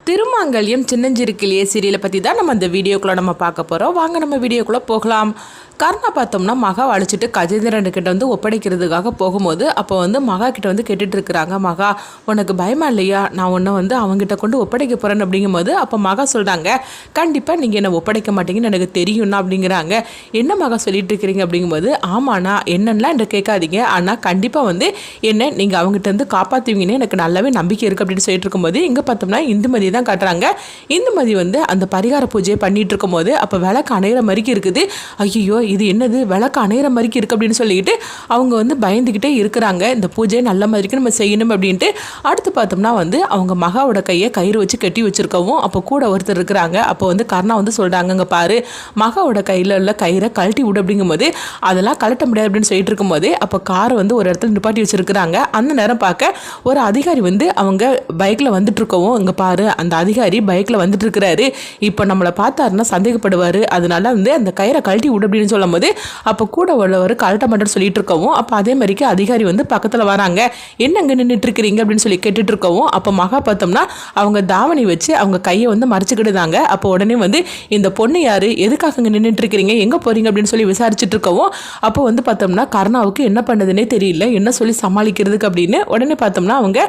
திருமாங்கல்யம் சின்னஞ்சிறுக்கிளியே சீரியலை பற்றி தான் நம்ம இந்த வீடியோக்குள்ளே நம்ம பார்க்க போகிறோம். வாங்க நம்ம வீடியோக்குள்ளே போகலாம். கர்ணா பார்த்தோம்னா மகா அழைச்சிட்டு கஜேந்திரன்கிட்ட வந்து ஒப்படைக்கிறதுக்காக போகும்போது அப்போ வந்து மகா கிட்ட வந்து கேட்டுட்டு இருக்கிறாங்க. மகா, உனக்கு பயமா இல்லையா? நான் உன்னை வந்து அவங்ககிட்ட கொண்டு ஒப்படைக்க போகிறேன்னு அப்படிங்கும்போது அப்போ மகா சொல்கிறாங்க, கண்டிப்பாக நீங்கள் என்னை ஒப்படைக்க மாட்டீங்கன்னு எனக்கு தெரியும்னா அப்படிங்கிறாங்க. என்ன மகா சொல்லிட்டு இருக்கிறீங்க அப்படிங்கும்போது, ஆமாண்ணா என்னென்னலாம் என்கிட்ட கேட்காதீங்க, ஆனால் கண்டிப்பாக வந்து என்ன நீங்கள் அவங்ககிட்ட வந்து காப்பாற்றுவீங்கன்னு எனக்கு நல்லாவே நம்பிக்கை இருக்குது அப்படின்னு சொல்லிட்டு இருக்கும்போது இங்கே பார்த்தோம்னா இந்துமதி தான் காட்டுறாங்க. இந்துமதி வந்து அந்த பரிகார பூஜையை பண்ணிட்டு இருக்கும்போது அப்போ விளக்கு அணையிற மாதிரிக்கு இருக்குது. ஐயோ இது என்னது விளக்கு அணையிற மாதிரிக்கு இருக்குது அப்படின்னு சொல்லிட்டு அவங்க வந்து பயந்துக்கிட்டே இருக்கிறாங்க. இந்த பூஜையை நல்ல மாதிரிக்கு நம்ம செய்யணும் அப்படின்ட்டு அடுத்து பார்த்தோம்னா வந்து அவங்க மகாவோட கையை கயிறு வச்சு கட்டி வச்சிருக்கவும் அப்போ கூட ஒருத்தர் இருக்கிறாங்க. அப்போ வந்து கர்ணா வந்து சொல்கிறாங்க, அங்கே பாரு மகாவோட கையில் உள்ள கயிறை கழட்டி விடு அப்படிங்கும்போது அதெல்லாம் கழட்ட முடியாது அப்படின்னு சொல்லிட்டு இருக்கும்போது அப்போ காரை வந்து ஒரு இடத்துல நிப்பாட்டி வச்சிருக்கிறாங்க. அந்த நேரம் பார்க்க ஒரு அதிகாரி வந்து அவங்க பைக்கில் வந்துட்டு இருக்கவும், இங்கே பாரு அந்த அதிகாரி பைக்கில் வந்துட்டு இருக்கிறாரு, இப்போ நம்மளை பார்த்தாருன்னா சந்தேகப்படுவார், அதனால வந்து அந்த கயிறை கழட்டி விடு அப்படின்னு சொல்லும் போது அப்போ கூட உள்ளவர் கழட்ட மாட்டேன்னு சொல்லிட்டு இருக்கவும் அப்போ அதே மாதிரிக்கு அதிகாரி வந்து பக்கத்தில் வராங்க. என்னங்க நின்றுட்டு இருக்கிறீங்க அப்படின்னு சொல்லி கேட்டுட்டு இருக்கவும் அப்போ மகா பார்த்தோம்னா அவங்க தாவணி வச்சு அவங்க கையை வந்து மறைச்சிக்கிட்டுதாங்க. அப்போ உடனே வந்து இந்த பொண்ணு யாரு, எதுக்காக இங்கே நின்றுட்டு இருக்கிறீங்க, எங்கே போறீங்க அப்படின்னு சொல்லி விசாரிச்சுட்டு இருக்கவும் அப்போ வந்து பார்த்தோம்னா கர்ணாவுக்கு என்ன பண்ணதுன்னே தெரியல, என்ன சொல்லி சமாளிக்கிறதுக்கு அப்படின்னு. உடனே பார்த்தோம்னா அவங்க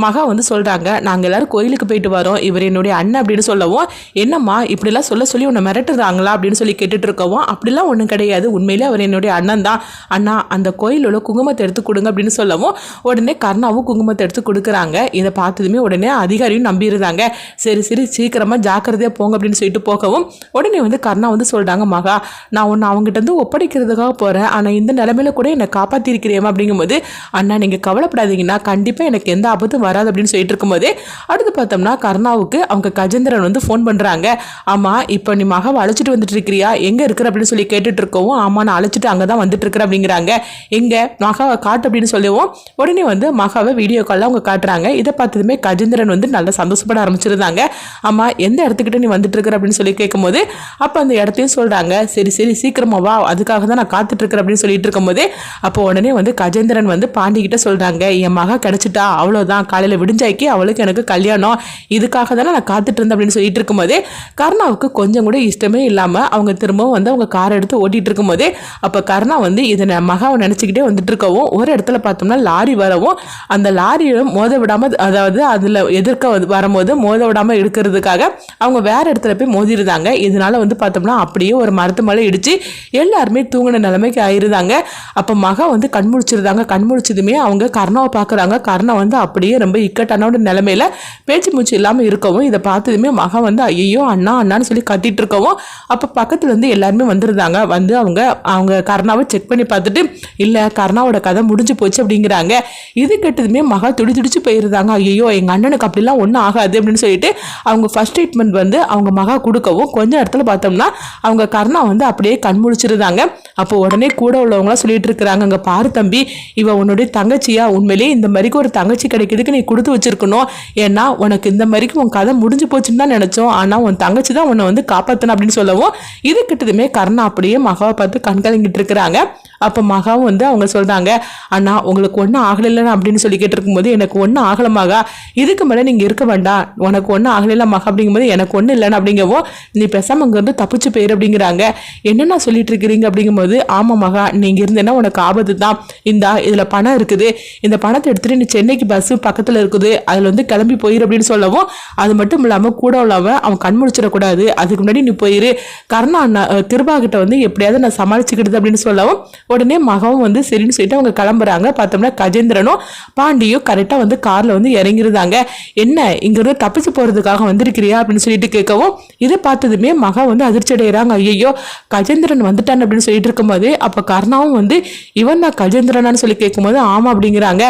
மகா வந்து சொல்றாங்க, நாங்கள் எல்லாரும் கோயிலுக்கு போயிட்டு வரோம், இவர் என்னுடைய அண்ணன் அப்படின்னு சொல்லவும், என்னம்மா இப்படிலாம் சொல்லி உன்னை மிரட்டுறாங்களா அப்படின்னு சொல்லி கேட்டுட்டு இருக்கவும், அப்படிலாம் ஒன்றும் கிடையாது, உண்மையிலே அவர் என்னுடைய அண்ணன் தான், அண்ணா அந்த கோயிலோட குங்குமத்தை எடுத்து கொடுங்க அப்படின்னு சொல்லவும் உடனே கர்ணாவும் குங்குமத்தை எடுத்து கொடுக்குறாங்க. இதை பார்த்ததுமே உடனே அதிகாரியும் நம்பிடுறாங்க. சரி சரி சீக்கிரமா ஜாக்கிரதையா போங்க அப்படின்னு சொல்லிட்டு போகவும் உடனே வந்து கர்ணா வந்து சொல்றாங்க, மகா நான் ஒன்று அவங்ககிட்ட வந்து ஒப்படைக்கிறதுக்காக போறேன், ஆனால் இந்த நிலைமையில கூட என்னை காப்பாற்றிருக்கிறேன் அப்படிங்கும்போது, அண்ணா நீங்க கவலைப்படாதீங்கன்னா கண்டிப்பா எனக்கு எந்த ஆபத்தும் வராது அப்படின்னு சொல்லிட்டு இருக்கும்போது அடுத்து பார்த்தோம்னா கர்ணாவுக்கு அவங்க கஜேந்திரன் வந்து ஃபோன் பண்றாங்க. ஆமா இப்போ நீ மகாவை அழைச்சிட்டு வந்துட்டு இருக்கிறியா, எங்க இருக்கிற அப்படின்னு சொல்லி கேட்டுட்டு இருக்கவும், ஆமா நான் அழைச்சிட்டு அங்கதான் வந்துட்டு இருக்கிற அப்படிங்கிறாங்க. எங்க மகாவை காட்டு அப்படின்னு சொல்லவும் உடனே வந்து மகாவை வீடியோ காலில் அவங்க காட்டுறாங்க. இதை பார்த்ததுமே கஜேந்திரன் வந்து நல்லா சந்தோஷப்பட ஆரம்பிச்சிருந்தாங்க. ஆமா எந்த இடத்துக்கிட்ட நீ வந்துட்டு இருக்கிற அப்படின்னு சொல்லி கேட்கும்போது அப்போ அந்த இடத்தையும் சொல்றாங்க. சரி சரி சீக்கிரமா வா, அதுக்காக தான் நான் காத்துட்டு இருக்கிறேன் அப்படின்னு சொல்லிட்டு இருக்கும்போது அப்போ உடனே வந்து கஜேந்திரன் வந்து பாண்டி கிட்ட சொல்றாங்க, என் மகா கிடைச்சிட்டா அவ்வளோதான், காலையில் விடிஞ்சாக்கி அவளுக்கு எனக்கு கல்யாணம், இதுக்காக தானே நான் காத்துட்டு இருந்தேன் அப்படின்னு சொல்லிட்டு இருக்கும்போது கர்ணாவுக்கு கொஞ்சம் கூட இஷ்டமே இல்லாம அவங்க திரும்பவும் வந்து அவங்க காரை எடுத்து ஓட்டிட்டு இருக்கும்போது அப்போ கர்ணா வந்து இதை மகாவை நினைச்சுக்கிட்டே வந்துட்டு இருக்கவும் ஒரு இடத்துல பார்த்தோம்னா லாரி வரவும் அந்த லாரியை மோத விடாம, அதாவது அதுல எதிர்க்க வரும்போது மோத விடாம எடுக்கிறதுக்காக அவங்க வேற இடத்துல போய் மோதிருந்தாங்க. இதனால வந்து பார்த்தோம்னா அப்படியே ஒரு மரத்து மேலே இடிச்சு எல்லாருமே தூங்கின நிலைமைக்கு ஆயிருந்தாங்க. அப்போ மகா வந்து கண்முழிச்சிருந்தாங்க. கண்முழிச்சதுமே அவங்க கர்ணாவை பார்க்குறாங்க. கர்ணா வந்து அப்படியே ரொம்ப இக்கட்டான நிலைமையில பேச்சு மூச்சு இல்லாமல் இருக்கவும் இதை பார்த்ததுமே மகா வந்து ஐயோ அண்ணா அண்ணான்னு சொல்லி கத்திட்டு இருக்கவும் அப்போ பக்கத்துல இருந்து எல்லாருமே வந்துருந்தாங்க. வந்து அவங்க கர்ணாவை செக் பண்ணி பார்த்துட்டு இல்லை கர்ணாவோட கதை முடிஞ்சு போச்சு அப்படிங்கிறாங்க. இது கெட்டதுமே மகா துடிச்சு போயிருந்தாங்க. ஐயோ எங்கள் அண்ணனுக்கு அப்படிலாம் ஒன்றும் ஆகாது அப்படின்னு சொல்லிட்டு அவங்க ஃபர்ஸ்ட் ட்ரீட்மெண்ட் வந்து அவங்க மகா கொடுக்கவும் கொஞ்சம் இடத்துல பார்த்தோம்னா அவங்க கர்ணா வந்து அப்படியே கண் முழிச்சிருந்தாங்க. அப்போ உடனே கூட உள்ளவங்களாம் சொல்லிட்டு இருக்கிறாங்க, அங்கே பாரு தம்பி இவ உன்னுடைய தங்கச்சியா, உண்மையிலேயே இந்த மாதிரிக்கு ஒரு தங்கச்சி கிடைக்கிறதுக்கு நீ கொடுத்து வச்சிருக்கணும், ஏன்னா உனக்கு இந்த மாதிரிக்கு உன் கதை முடிஞ்சு போச்சுன்னு தான் நினைச்சோம், ஆனால் உன் தங்கச்சி தான் உன்னை வந்து காப்பாற்றணும் அப்படின்னு சொல்லவும் இது கிட்டதுமே கர்ணா அப்படியே மகாவை பார்த்து கண்கலங்கிட்டு இருக்கிறாங்க. அப்போ மகாவும் வந்து அவங்க சொல்றாங்க, அண்ணா உங்களுக்கு ஒன்றும் ஆகலைன்னா அப்படின்னு சொல்லி கேட்டிருக்கும்போது எனக்கு ஒன்றும் ஆகலமாகா, இதுக்கு மேலே நீங்கள் இருக்க வேண்டாம், உனக்கு ஒன்றும் ஆகலைல மகா அப்படிங்கும்போது எனக்கு ஒன்றும் இல்லைன்னு அப்படிங்கவும் நீ பேசாமல் அங்கேருந்து தப்பிச்சு போயிரு அப்படிங்கிறாங்க. என்னென்ன சொல்லிட்டு இருக்கிறீங்க அப்படிங்கும்போது ஆமா மகா நீங்கள் இருந்தேன்னா உனக்கு ஆபத்து தான், இதில் பணம் இருக்குது, இந்த பணத்தை எடுத்துகிட்டு நீ சென்னைக்கு பஸ்ஸு பக்கத்தில் இருக்குது, அதில் வந்து கிளம்பி போயிரு அப்படின்னு சொல்லவும் அது மட்டும் இல்லாமல் கூட உள்ளவன் அவன் கண் முடிச்சிடக்கூடாது, அதுக்கு முன்னாடி நீ போயிரு, கர்ணா அண்ணா கிருபா கிட்ட வந்து எப்படியாவது நான் சமாளிச்சுக்கிடுது அப்படின்னு சொல்லவும் உடனே மகவும் வந்து சரின்னு சொல்லிட்டு அவங்க கிளம்புறாங்க. பார்த்தோம்னா கஜேந்திரனும் பாண்டியும் கரெக்டாக வந்து காரில் வந்து இறங்கிருந்தாங்க. என்ன இங்கிருந்து தப்பிச்சு போகிறதுக்காக வந்திருக்கிறியா அப்படின்னு சொல்லிட்டு கேட்கவும் இதை பார்த்ததுமே மகா வந்து அதிர்ச்சி அடைகிறாங்க. ஐயோ கஜேந்திரன் வந்துட்டான் அப்படின்னு சொல்லிட்டு இருக்கும்போது அப்போ கர்ணாவும் வந்து இவன் தான் கஜேந்திரனான்னு சொல்லி கேட்கும்போது ஆமாம் அப்படிங்கிறாங்க.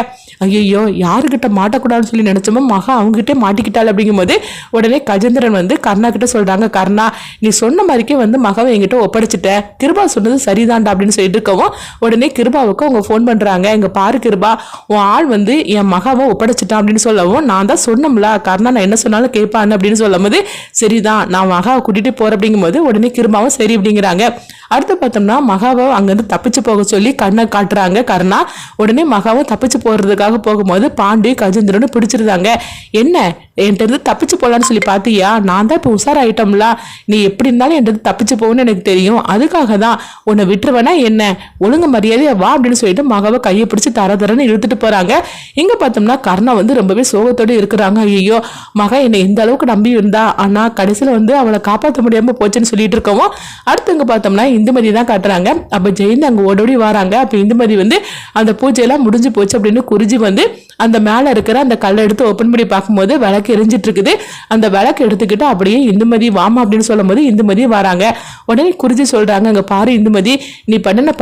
ஐயோ யாருக்கிட்ட மாட்டக்கூடாதுன்னு சொல்லி நினைச்சோமோ மகா அவங்ககிட்டே மாட்டிக்கிட்டாள் அப்படிங்கும்போது உடனே கஜேந்திரன் வந்து கர்ணா கிட்ட சொல்றாங்க, கர்ணா நீ சொன்ன மாதிரிக்கே வந்து மகாவை என்கிட்ட ஒப்படைச்சிட்ட, கிருபா சொன்னது சரிதான்டா அப்படின்னு சொல்லிட்டு இருக்கவும் உடனே கிருபாவுக்கு அவங்க ஃபோன் பண்றாங்க, இங்க பாரு கிருபா உன் ஆள் வந்து என் மகாவை ஒப்படைச்சிட்டான் அப்படின்னு சொல்லவும் நான் தான் சொன்னோம்ல கர்ணா நான் என்ன சொன்னாலும் கேட்பான்னு அப்படின்னு சொல்லும் போது சரிதான் நான் மகாவை கூட்டிட்டு போறேன் அப்படிங்கும்போது உடனே கிருபாவும் சரி அப்படிங்கிறாங்க. அடுத்து பார்த்தோம்னா மகாவை அங்கேருந்து தப்பிச்சு போக சொல்லி கண்ணை காட்டுறாங்க கர்ணா. உடனே மகாவை தப்பிச்சு போகிறதுக்காக போகும்போது பாண்டி கஜேந்திரனு பிடிச்சிருந்தாங்க. என்ன என்கிட்ட இருந்து தப்பிச்சு போகலான்னு சொல்லி பார்த்தியா? நான் தான் இப்போ உஷாராயிட்டோம்ல, நீ எப்படி இருந்தாலும் என்கிட்ட தப்பிச்சு போகணும்னு எனக்கு தெரியும். அதுக்காக தான் உன்னை விட்டுருவேனா என்ன, ஒழுங்கு மரியாதையா வா அப்படின்னு சொல்லிட்டு மகாவை கையை பிடிச்சி தரன்னு இழுத்துட்டு போறாங்க. இங்க பார்த்தோம்னா கர்ணா வந்து ரொம்பவே சோகத்தோடு இருக்கிறாங்க. ஐயோ, மகா என்னை எந்த அளவுக்கு நம்பி இருந்தா, ஆனா கடைசியில வந்து அவளை காப்பாற்ற முடியாம போச்சுன்னு சொல்லிட்டு இருக்கவும் அடுத்து இங்க பார்த்தோம்னா இந்துமதி தான் காட்டுறாங்க. அப்ப ஜெயந்த் அங்க ஓடோடி வராங்க. அப்ப இந்துமதி வந்து அந்த பூஜையெல்லாம் முடிஞ்சு போச்சு அப்படின்னு குறிஞ்சி வந்து அந்த மேல இருக்கிற அந்த கல்லை எடுத்து ஓப்பன் பண்ணி பார்க்கும்போது விளக்கு எரிஞ்சிட்டு இருக்குது. அந்த விளக்கு எடுத்துக்கிட்டு அப்படியே இந்துமதி வாமா அப்படின்னு சொல்லும் போது இந்துமதி வராங்க. உடனே குறிஞ்சி சொல்றாங்க, அங்க பாரு இந்துமதி, நீ பண்ணின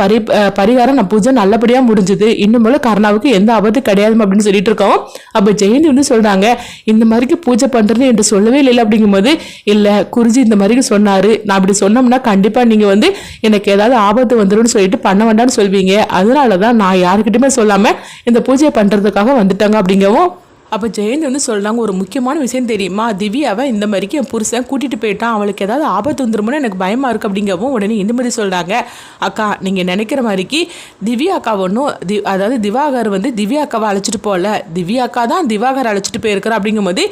பரிகாரம் நான் பூஜை நல்லபடியா முடிஞ்சது, இன்னும் போல கர்ணாவுக்கு எந்த ஆபத்து கிடையாது அப்படின்னு சொல்லிட்டு இருக்கோம். அப்ப ஜெயந்தி வந்து சொல்றாங்க, இந்த மாதிரிக்கு பூஜை பண்றது என்று சொல்லவே இல்லை அப்படிங்கும் போது, இல்ல குறிஞ்சி இந்த மாதிரி சொன்னாரு, நான் அப்படி சொன்னோம்னா கண்டிப்பா நீங்க வந்து எனக்கு ஏதாவது ஆபத்து வந்துடும் சொல்லிட்டு பண்ண வேண்டாம்னு சொல்வீங்க, அதனாலதான் நான் யாருக்கிட்டுமே சொல்லாம இந்த பூஜையை பண்றதுக்காக வந்துட்டாங்க அப்படிங்கவும் அப்போ ஜெயந்த் வந்து சொல்கிறாங்க, ஒரு முக்கியமான விஷயம் தெரியுமா, திவ்யாவை இந்த மாதிரிக்கு என் புருஷன் கூட்டிகிட்டு போயிட்டான், அவளுக்கு ஏதாவது ஆபத்து வந்துருமோன்னு எனக்கு பயமாக இருக்குது அப்படிங்கவும் உடனே இந்துமதி சொல்கிறாங்க, அக்கா நீங்கள் நினைக்கிற மாதிரிக்கு திவ்யா அக்கா ஒன்றும் அதாவது திவாகர் வந்து திவ்யா அக்காவை அழைச்சிட்டு போகல, திவ்யா அக்கா தான் திவாகர் அழைச்சிட்டு போயிருக்கிறா அப்படிங்கும்போது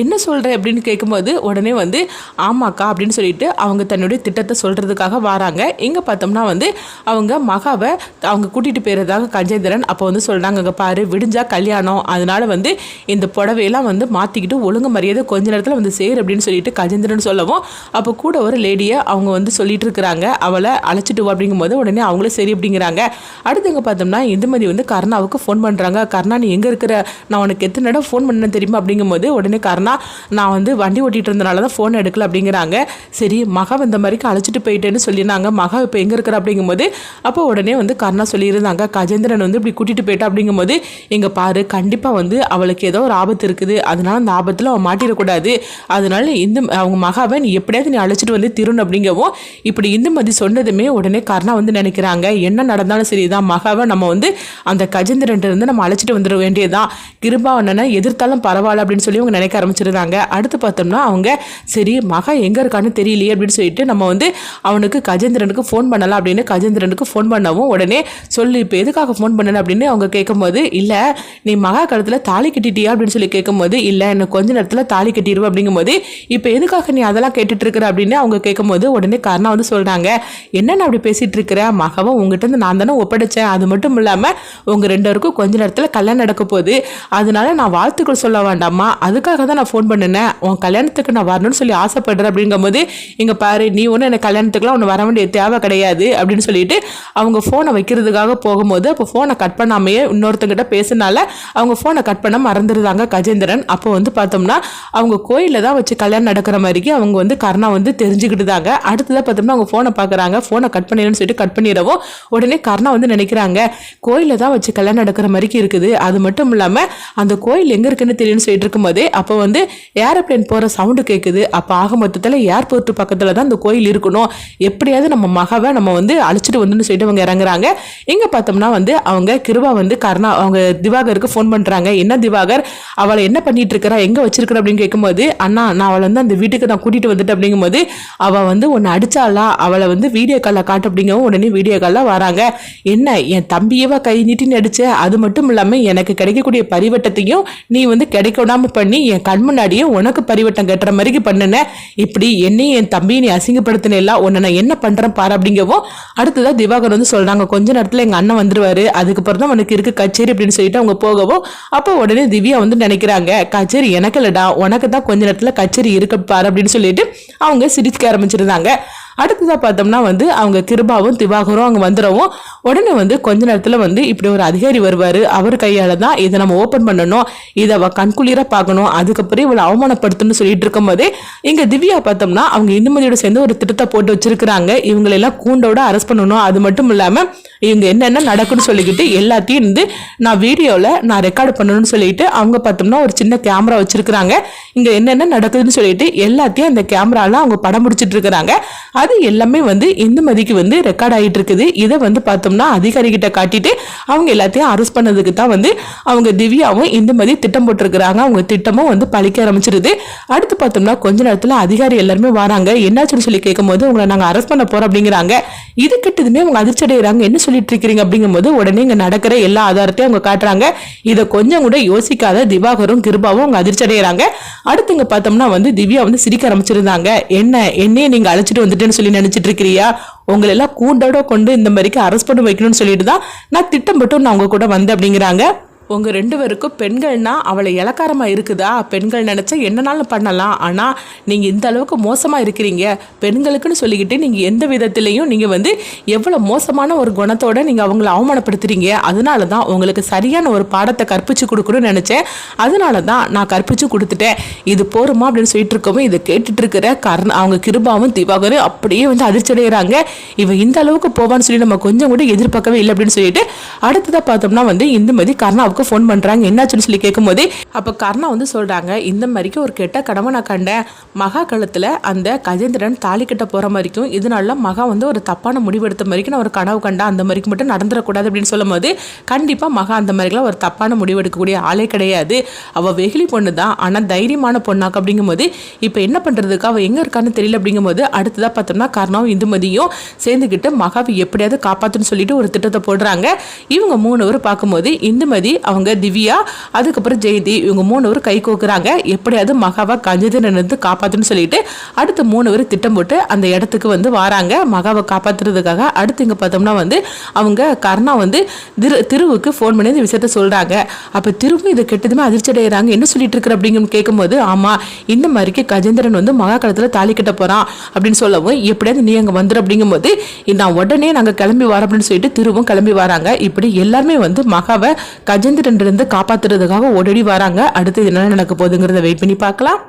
என்ன சொல்கிற அப்படின்னு கேட்கும்போது உடனே வந்து ஆமாக்கா அப்படின்னு சொல்லிட்டு அவங்க தன்னுடைய திட்டத்தை சொல்கிறதுக்காக வராங்க. இங்கே பார்த்தோம்னா வந்து அவங்க மகாவை அவங்க கூட்டிகிட்டு போயிருந்தாங்க கஜேந்திரன். அப்போ வந்து சொல்கிறாங்க, அங்கே பாரு விடிஞ்சா கல்யாணம், அதனால வந்து இந்த புடவையெல்லாம் வந்து மாற்றிக்கிட்டு ஒழுங்கு மரியாதை கொஞ்ச நேரத்தில் வந்து சேர் அப்படின்னு சொல்லிட்டு கஜேந்திரன் சொல்லவும் அப்போ கூட ஒரு லேடியை அவங்க வந்து சொல்லிட்டு இருக்கிறாங்க, அவளை அழைச்சிட்டு வா அப்படிங்கும்போது உடனே அவங்களே சரி அப்படிங்கிறாங்க. அடுத்து இங்கே பார்த்தோம்னா இந்துமதி வந்து கர்ணாவுக்கு ஃபோன் பண்ணுறாங்க. கர்ணா நீ எங்கே இருக்கிற, நான் உனக்கு எத்தனை இடம் ஃபோன் பண்ண தெரியுமா அப்படிங்கும்போது உடனே கர்ணா நான் வந்து வண்டி ஓட்டிகிட்டு இருந்தனால தான் ஃபோன் எடுக்கல அப்படிங்கிறாங்க. சரி மகா இந்த மாதிரிக்கு அழைச்சிட்டு போயிட்டேன்னு சொல்லியிருந்தாங்க, மகா இப்போ எங்கே இருக்கிற அப்படிங்கும்போது அப்போ உடனே வந்து கர்ணா சொல்லியிருந்தாங்க, கஜேந்திரன் வந்து இப்படி கூட்டிகிட்டு போயிட்டா அப்படிங்கும்போது இங்கே பாரு கண்டிப்பாக வந்து அவளுக்கு ஏதோ ஒரு ஆபத்து இருக்குது, அதனால அந்த ஆபத்தில் அவன் மாட்டிடக்கூடாது, அதனால இந்த அவங்க மகாவை நீ எப்படியாவது நீ அழைச்சிட்டு வந்து திருணும் அப்படிங்கவும் இப்படி இந்துமதி சொன்னதுமே உடனே கர்ணா வந்து நினைக்கிறாங்க, என்ன நடந்தாலும் சரிதான் மகாவை நம்ம வந்து அந்த கஜேந்திரன் இருந்து நம்ம அழைச்சிட்டு வந்துட வேண்டியதுதான், கிருபாவண்ணனை எதிர்த்தாலும் பரவாயில்ல அப்படின்னு சொல்லி அவங்க நினைக்க ஆரம்பிச்சிருந்தாங்க. அடுத்து பார்த்தோம்னா அவங்க சரி மகா எங்கே இருக்கான்னு தெரியலையே அப்படின்னு சொல்லிட்டு நம்ம வந்து அவனுக்கு கஜேந்திரனுக்கு ஃபோன் பண்ணலாம் அப்படின்னு கஜேந்திரனுக்கு ஃபோன் பண்ணவும் உடனே சொல்லி இப்போ எதுக்காக ஃபோன் பண்ணல அப்படின்னு அவங்க கேட்கும்போது இல்லை நீ மகா கழுத்தில் தாலி கட்டிட்டியா அப்படின்னு சொல்லி கேட்கும்போது இல்லை எனக்கு கொஞ்ச நேரத்தில் தாலி கட்டிடுவோம் அப்படிங்கும்போது இப்போ எதுக்காக நீ அதெல்லாம் கேட்டுட்டு இருக்கிற அப்படின்னு அவங்க கேட்கும்போது உடனே கர்ணா வந்து சொல்கிறாங்க, என்னென்ன அப்படி பேசிகிட்டு இருக்கிற, மகாவை உங்ககிட்ட இருந்து நான் தானே ஒப்படைச்சேன், அது மட்டும் இல்லாமல் உங்கள் ரெண்டு பேருக்கும் கொஞ்ச நேரத்தில் கல்யாணம் நடக்க போகுது, அதனால நான் வாழ்த்துக்கள் சொல்ல வேண்டாமா, அதுக்காக தான் நான் ஃபோன் பண்ணினேன், உன் கல்யாணத்துக்கு நான் வரணும்னு சொல்லி ஆசைப்படுறேன் அப்படிங்கும்போது இங்கே பாரு நீ ஒன்றும் எனக்கு கல்யாணத்துக்குலாம் ஒன்று வர வேண்டிய தேவை கிடையாது அப்படின்னு சொல்லிட்டு அவங்க ஃபோனை வைக்கிறதுக்காக போகும்போது அப்போ ஃபோனை கட் பண்ணாமையே இன்னொருத்தங்கிட்ட பேசினால அவங்க ஃபோனை கட் பண்ண மறந்துருந்தாங்க கஜேந்திரன். அப்போ வந்து பார்த்தோம்னா அவங்க கோயிலில் தான் வச்சு கல்யாணம் நடக்கிற மாதிரிக்கு அவங்க வந்து கர்ணா வந்து தெரிஞ்சுக்கிட்டுதாங்க. அடுத்ததாக பார்த்தோம்னா அவங்க ஃபோனை பார்க்குறாங்க, ஃபோனை கட் பண்ணிடுன்னு சொல்லிட்டு கட் பண்ணிடவும் உடனே கர்ணா வந்து நினைக்கிறாங்க, கோயிலில் தான் வச்சு கல்யாணம் நடக்கிற மாதிரிக்கு இருக்குது, அது மட்டும் இல்லாமல் அந்த கோயில் எங்கே இருக்குன்னு தெரியும்னு சொல்லிட்டு இருக்கும்போதே அப்போ வந்து ஏரோப்ளேன் போகிற சவுண்டு கேட்குது. அப்போ ஆக மொத்தத்தில் ஏர்போர்ட் பக்கத்தில் தான் அந்த கோயில் இருக்கணும், எப்படியாவது நம்ம மகாவை நம்ம வந்து அழைச்சிட்டு வந்துன்னு சொல்லிட்டு அவங்க இறங்குறாங்க. இங்கே பார்த்தோம்னா வந்து அவங்க கிருபா வந்து கர்ணா அவங்க திவாகருக்கு ஃபோன் பண்ணுறாங்க, என்ன திவாகர் அவளை என்ன பண்ணிட்டு இருக்கிறா எங்கே வச்சிருக்கிற அப்படின்னு கேட்கும்போது அண்ணா நான் அவளை வந்து அந்த வீட்டுக்கு நான் கூட்டிகிட்டு வந்துட்டு அப்படிங்கும்போது அவள் வந்து ஒன்று அடிச்சாளா, அவளை வந்து வீடியோ காலில் காட்டு அப்படிங்கவும் உடனே வீடியோ காலில் வராங்க. என்ன என் தம்பியவா கை நீட்டின்னு அடிச்ச, அது மட்டும் இல்லாமல் எனக்கு கிடைக்கக்கூடிய பரிவட்டத்தையும் நீ வந்து கிடைக்காம பண்ணி என் கண் முன்னாடியே உனக்கு பரிவட்டம் கட்டுற மாதிரி பண்ணுன, இப்படி என்னையும் என் தம்பியை நீ அசிங்கப்படுத்தினா உன்னை நான் என்ன பண்ணுறேன் பாரு அப்படிங்கவும் அடுத்ததான் திவாகர் வந்து சொல்கிறாங்க, கொஞ்ச நேரத்தில் எங்கள் அண்ணன் வந்துருவாரு, அதுக்கப்புறம் தான் உனக்கு இருக்கு கச்சேரி அப்படின்னு சொல்லிட்டு அவங்க போகவும் அப்போ உடனே திவ்யா வந்து நினைக்கிறாங்க, கச்சேரி எனக்கு இல்லடா உனக்கு தான் கொஞ்ச நேரத்துல கச்சேரி இருக்கு பாரு அப்படின்னு சொல்லிட்டு அவங்க சிரிக்க ஆரம்பிச்சிருந்தாங்க. அடுத்ததாக பார்த்தோம்னா வந்து அவங்க கிருபாவும் திவாகரும் அங்கே வந்துடவும் உடனே வந்து கொஞ்ச நேரத்தில் வந்து இப்படி ஒரு அதிகாரி வருவார், அவர் கையால் தான் இதை நம்ம ஓப்பன் பண்ணணும், இதை அவள் கண்குளிராக பார்க்கணும், அதுக்கப்புறம் இவளை அவமானப்படுத்தணும்னு சொல்லிட்டு இருக்கும்போதே இங்கே திவ்யா பார்த்தோம்னா அவங்க இந்துமதியோட சேர்ந்து ஒரு திட்டத்தை போட்டு வச்சிருக்கிறாங்க, இவங்களெல்லாம் கூண்டோட அரெஸ்ட் பண்ணணும், அது மட்டும் இல்லாமல் இவங்க என்னென்ன நடக்குன்னு சொல்லிக்கிட்டு எல்லாத்தையும் இருந்து நான் வீடியோவில் நான் ரெக்கார்டு பண்ணணும்னு சொல்லிட்டு அவங்க பார்த்தோம்னா ஒரு சின்ன கேமரா வச்சிருக்கிறாங்க, இங்கே என்னென்ன நடக்குதுன்னு சொல்லிட்டு எல்லாத்தையும் அந்த கேமராலாம் அவங்க படம் முடிச்சிட்டு இருக்கிறாங்க. அது எல்லாமே வந்து இந்துமதிக்கு வந்து ரெக்கார்ட் ஆகிட்டு இருக்குது. இதை வந்து பார்த்தோம்னா அதிகாரி கிட்ட காட்டிட்டு அவங்க எல்லாத்தையும் அரெஸ்ட் பண்ணதுக்கு தான் வந்து அவங்க திவ்யாவும் இந்துமதி திட்டம் போட்டிருக்கிறாங்க. அவங்க திட்டமும் வந்து பழிக்க ஆரம்பிச்சிருது. அடுத்து பார்த்தோம்னா கொஞ்ச நேரத்தில் அதிகாரி எல்லாருமே வராங்க. என்னாச்சுன்னு சொல்லி கேட்கும் போது உங்களை நாங்கள் அரெஸ்ட் பண்ண போறோம் அப்படிங்கிறாங்க. இது கிட்டதுமே அவங்க அதிர்ச்சி அடைகிறாங்க. என்ன சொல்லிட்டு இருக்கிறீங்க அப்படிங்கும்போது உடனே இங்க நடக்கிற எல்லா ஆதாரத்தையும் அவங்க காட்டுறாங்க. இதை கொஞ்சம் கூட யோசிக்காத திவாகரும் கிருபாவும் அவங்க அதிர்ச்சி அடைகிறாங்க. அடுத்து இங்க பார்த்தோம்னா வந்து திவ்யா வந்து சிரிக்க ஆரம்பிச்சிருந்தாங்க. என்னையே நீங்க அழைச்சிட்டு வந்துட்டேன்னு சொல்லி நினைச்சிட்டு இருக்கிறியா? உங்களை எல்லாம் கூண்டோட கொண்டு இந்த மாதிரிக்கு அரெஸ்ட் பண்ணி வைக்கணும்னு சொல்லிட்டு தான் நான் திட்டம் போட்டு நான் உங்க கூட வந்தேன் அப்படிங்கிறாங்க. உங்கள் 2 பேருக்கும் பெண்கள்னா அவளை இலக்காரமாக இருக்குதா? பெண்கள் நினச்சா என்னன்னாலும் பண்ணலாம். ஆனால் நீங்கள் இந்த அளவுக்கு மோசமாக இருக்கிறீங்க. பெண்களுக்குன்னு சொல்லிக்கிட்டு நீங்கள் எந்த விதத்துலேயும் நீங்கள் வந்து எவ்வளோ மோசமான ஒரு குணத்தோடு நீங்கள் அவங்கள அவமானப்படுத்துறீங்க. அதனால தான் உங்களுக்கு சரியான ஒரு பாடத்தை கற்பிச்சு கொடுக்கணும்னு நினச்சேன். அதனால தான் நான் கற்பிச்சு கொடுத்துட்டேன். இது போருமா அப்படின்னு சொல்லிட்டு இருக்கவும் இதை கேட்டுட்டு இருக்கிற அவங்க கிருபாவும் திவாகரும் அப்படியே வந்து அதிர்ச்சி அடைகிறாங்க. இவன் இந்த அளவுக்கு போவான்னு சொல்லி நம்ம கொஞ்சம் கூட எதிர்பார்க்கவே இல்லை அப்படின்னு சொல்லிட்டு அடுத்ததாக பார்த்தோம்னா வந்து இந்த மாதிரி கர்ணாவுக்கு ஃபோன் பண்றாங்க. என்னாச்சுன்னு சொல்லி கேட்கும்போது அப்ப கர்ணா வந்து சொல்றாங்க, இந்த மாதிரிக்கு ஒரு கெட்ட கடமை நான் கண்டேன். மகா கழுத்துல அந்த கஜேந்திரன் தாலி கட்ட போற மாதிரிக்கும் இதனால மகா வந்து ஒரு தப்பான முடிவெடுத்த மாதிரிக்கு நான் ஒரு கனவு கண்டேன். அந்த மாதிரிக்கு மட்டும் நடந்துடக்கூடாது அப்படின்னு சொல்லும் போது கண்டிப்பா மகா அந்த மாதிரிலாம் ஒரு தப்பான முடிவெடுக்கக்கூடிய ஆளே கிடையாது. அவ வெகுளி பொண்ணு தான், ஆனா தைரியமான பொண்ணாக்கு அப்படிங்கும் போது இப்ப என்ன பண்றதுக்கு அவ எங்க இருக்கான்னு தெரியல அப்படிங்கும் போது அடுத்ததா பார்த்தோம்னா கர்ணாவும் இந்துமதியும் சேர்ந்துக்கிட்டு மகாவை எப்படியாவது காப்பாத்துன்னு சொல்லிட்டு ஒரு திட்டத்தை போடுறாங்க. இவங்க 3 பேர் பார்க்கும்போது இந்துமதி, அவங்க திவ்யா, அதுக்கப்புறம் ஜெயந்தி, இவங்க 3 பேர் கை கோக்குறாங்க. எப்படியாவது மகாவை கஜேந்திரனிலிருந்து காப்பாத்துன்னு சொல்லிட்டு அடுத்து 3 பேர் திட்டம் போட்டு அந்த இடத்துக்கு வந்து வராங்க மகாவை காப்பாத்துறதுக்காக. அடுத்து இங்க பார்த்தோம்னா வந்து அவங்க கர்ணா வந்து திருவுக்கு ஃபோன் பண்ணி இந்த விஷயத்த சொல்றாங்க. அப்ப திருவும் இதை கெட்டதுமே அதிர்ச்சி அடைகிறாங்க. என்ன சொல்லிட்டு இருக்கிற அப்படிங்கும் கேட்கும்போது ஆமா இந்த மாதிரிக்கு கஜேந்திரன் வந்து மகா காலத்துல தாலி கட்ட போறான் அப்படின்னு சொல்லவும் எப்படியாவது நீ அங்க வந்துரு அப்படிங்கும் போது நான் உடனே நாங்க கிளம்பி வரோம் அப்படின்னு சொல்லிட்டு திருவும் கிளம்பி வராங்க. இப்படி எல்லாருமே வந்து மகாவை கஜேந்திரன் இருந்து காப்பாத்துறதுக்காக ஓடடி வராங்க. அடுத்து என்ன நடக்க போகுதுங்கிறத வெயிட் பண்ணி பார்க்கலாம்.